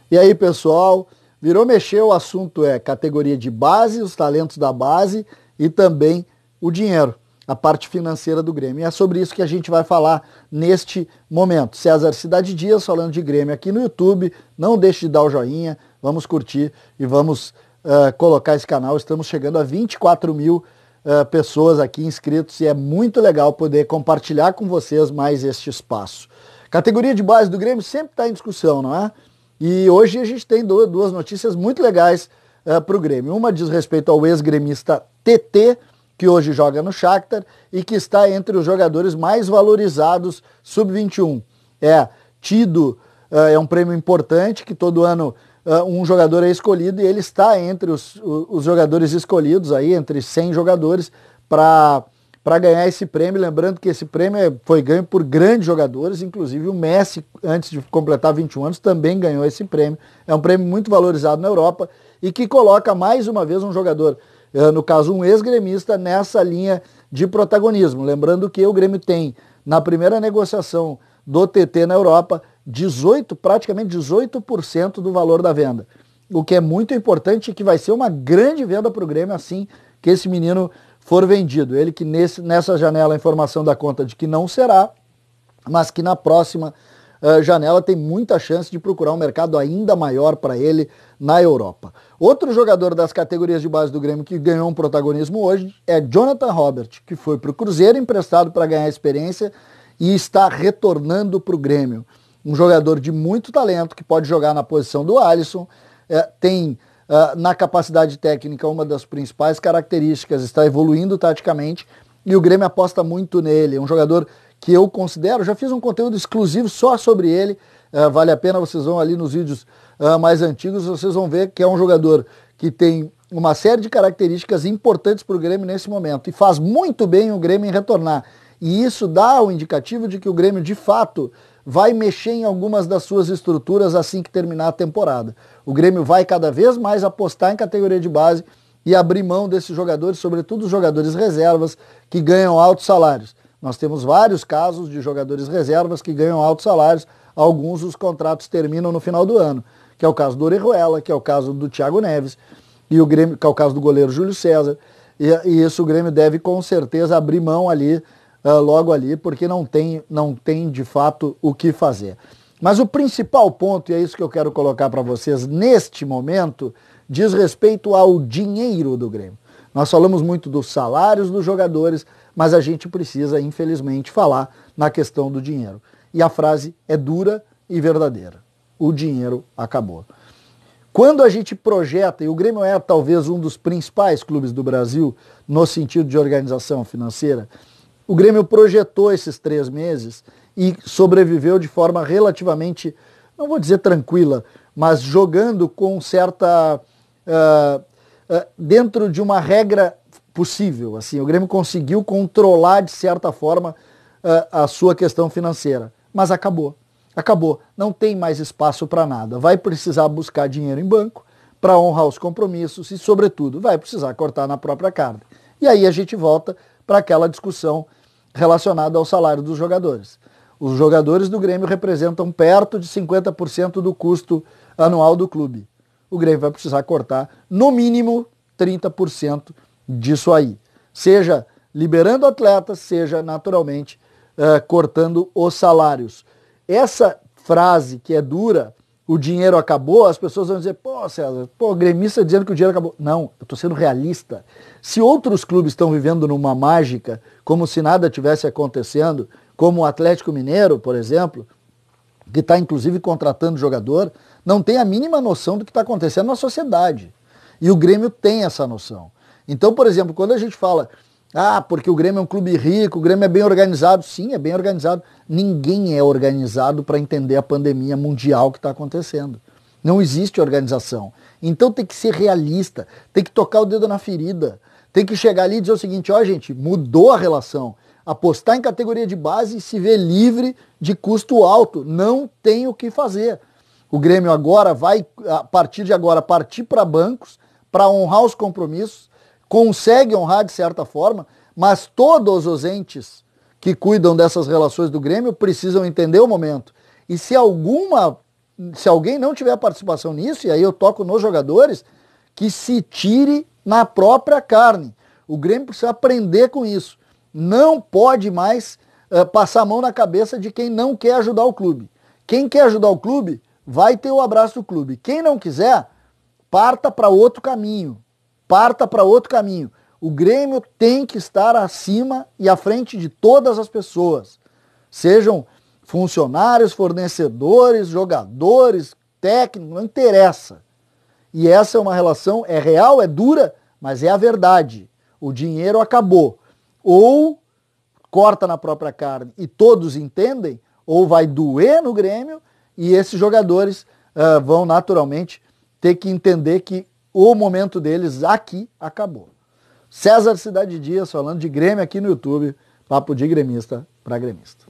E aí, pessoal, virou mexer, o assunto é categoria de base, os talentos da base e também o dinheiro, a parte financeira do Grêmio. E é sobre isso que a gente vai falar neste momento. César Cidade Dias falando de Grêmio aqui no YouTube. Não deixe de dar o joinha, vamos curtir e vamos colocar esse canal. Estamos chegando a 24 mil pessoas aqui inscritos e é muito legal poder compartilhar com vocês mais este espaço. Categoria de base do Grêmio sempre está em discussão, não é? E hoje a gente tem duas notícias muito legais para o Grêmio. Uma diz respeito ao ex-gremista TT, que hoje joga no Shakhtar e que está entre os jogadores mais valorizados sub-21. É tido, é um prêmio importante que todo ano um jogador é escolhido e ele está entre os jogadores escolhidos, aí, entre 100 jogadores, para ganhar esse prêmio. Lembrando que esse prêmio foi ganho por grandes jogadores, inclusive o Messi, antes de completar 21 anos, também ganhou esse prêmio. É um prêmio muito valorizado na Europa e que coloca mais uma vez um jogador, no caso um ex-gremista, nessa linha de protagonismo. Lembrando que o Grêmio tem, na primeira negociação do TT na Europa, praticamente 18% do valor da venda. O que é muito importante e que vai ser uma grande venda para o Grêmio assim que esse menino for vendido. Ele que nessa janela a informação dá conta de que não será, mas que na próxima janela tem muita chance de procurar um mercado ainda maior para ele na Europa. Outro jogador das categorias de base do Grêmio que ganhou um protagonismo hoje é Jonathan Robert, que foi para o Cruzeiro emprestado para ganhar experiência e está retornando para o Grêmio. Um jogador de muito talento que pode jogar na posição do Alisson, tem na capacidade técnica uma das principais características, está evoluindo taticamente e o Grêmio aposta muito nele. É um jogador que eu considero, já fiz um conteúdo exclusivo só sobre ele, vale a pena, vocês vão ali nos vídeos mais antigos, vocês vão ver que é um jogador que tem uma série de características importantes para o Grêmio nesse momento e faz muito bem o Grêmio em retornar. E isso dá o indicativo de que o Grêmio, de fato, vai mexer em algumas das suas estruturas assim que terminar a temporada. O Grêmio vai cada vez mais apostar em categoria de base e abrir mão desses jogadores, sobretudo os jogadores reservas, que ganham altos salários. Nós temos vários casos de jogadores reservas que ganham altos salários, alguns os contratos terminam no final do ano, que é o caso do Orejuela, que é o caso do Thiago Neves, e o Grêmio, que é o caso do goleiro Júlio César, e isso o Grêmio deve com certeza abrir mão ali, logo ali, porque não tem de fato o que fazer. Mas o principal ponto, e é isso que eu quero colocar para vocês neste momento, diz respeito ao dinheiro do Grêmio. Nós falamos muito dos salários dos jogadores, mas a gente precisa, infelizmente, falar na questão do dinheiro. E a frase é dura e verdadeira. O dinheiro acabou. Quando a gente projeta, e o Grêmio é talvez um dos principais clubes do Brasil no sentido de organização financeira, o Grêmio projetou esses 3 meses e sobreviveu de forma relativamente, não vou dizer tranquila, mas jogando com certa... dentro de uma regra possível. Assim, o Grêmio conseguiu controlar, de certa forma, a sua questão financeira. Mas acabou. Acabou. Não tem mais espaço para nada. Vai precisar buscar dinheiro em banco para honrar os compromissos e, sobretudo, vai precisar cortar na própria carne. E aí a gente volta para aquela discussão relacionada ao salário dos jogadores. Os jogadores do Grêmio representam perto de 50% do custo anual do clube. O Grêmio vai precisar cortar, no mínimo, 30% disso aí. Seja liberando atletas, seja, naturalmente, cortando os salários. Essa frase que é dura, o dinheiro acabou, as pessoas vão dizer, pô, César, o gremista dizendo que o dinheiro acabou. Não, eu estou sendo realista. Se outros clubes estão vivendo numa mágica, como se nada tivesse acontecendo, como o Atlético Mineiro, por exemplo, que está inclusive contratando jogador, não tem a mínima noção do que está acontecendo na sociedade. E o Grêmio tem essa noção. Então, por exemplo, quando a gente fala, porque o Grêmio é um clube rico, o Grêmio é bem organizado, sim, é bem organizado. Ninguém é organizado para entender a pandemia mundial que está acontecendo. Não existe organização. Então tem que ser realista, tem que tocar o dedo na ferida, tem que chegar ali e dizer o seguinte, gente, mudou a relação. Apostar em categoria de base e se ver livre de custo alto. Não tem o que fazer. O Grêmio agora vai, a partir de agora, partir para bancos, para honrar os compromissos, consegue honrar de certa forma, mas todos os entes que cuidam dessas relações do Grêmio precisam entender o momento. E se alguma se alguém não tiver participação nisso, e aí eu toco nos jogadores, que se tire na própria carne. O Grêmio precisa aprender com isso. Não pode mais passar a mão na cabeça de quem não quer ajudar o clube. Quem quer ajudar o clube vai ter o abraço do clube. Quem não quiser, parta para outro caminho. Parta para outro caminho. O Grêmio tem que estar acima e à frente de todas as pessoas. Sejam funcionários, fornecedores, jogadores, técnicos, não interessa. E essa é uma relação, é real, é dura, mas é a verdade. O dinheiro acabou. Ou corta na própria carne e todos entendem, ou vai doer no Grêmio e esses jogadores vão naturalmente ter que entender que o momento deles aqui acabou. César Cidade Dias falando de Grêmio aqui no YouTube, Papo de Gremista para Gremista.